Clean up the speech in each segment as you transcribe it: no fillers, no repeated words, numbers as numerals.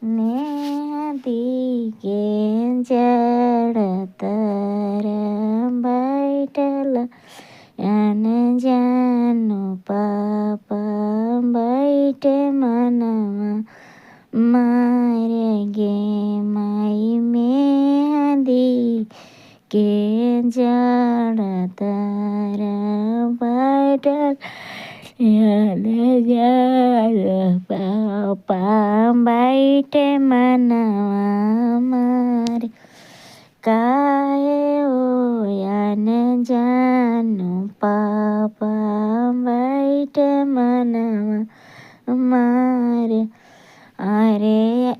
नेहाती के जड़तर बैठल जानो पाप बैठे मनवा मारे गे माई मेहंदी के जड़तर बैठल पापा बैठे मनवा मारे काहे होयन जानो पापा बैठे मनवा मारे अरे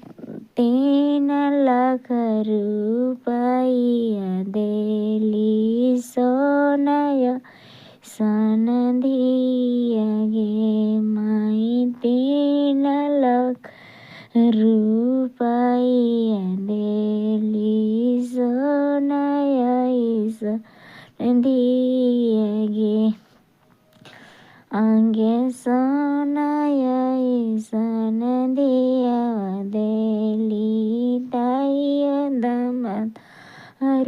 3 लाख रुपया देली सोनय सनधिया गे माई 3 लाख रुपया देली सोनय सनधिया गे अंगे सोनय सनधिया देली ताइया दामाद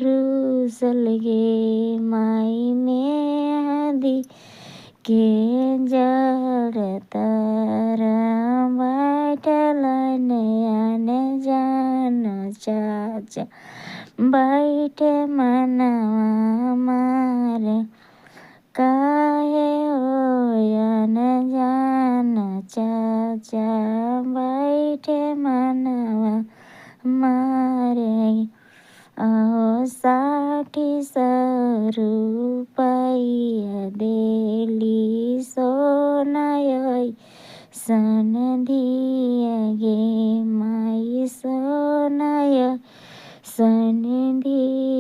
रुसल गे माई मेहंदी के जड़तर बैठल जानो चाचा बैठे मनवा मारे काहे होयन जानो चाचा बैठे मनवा मारे अहो 60 रुपया देली सोनय सनधिया गे माई सोनय सनधिया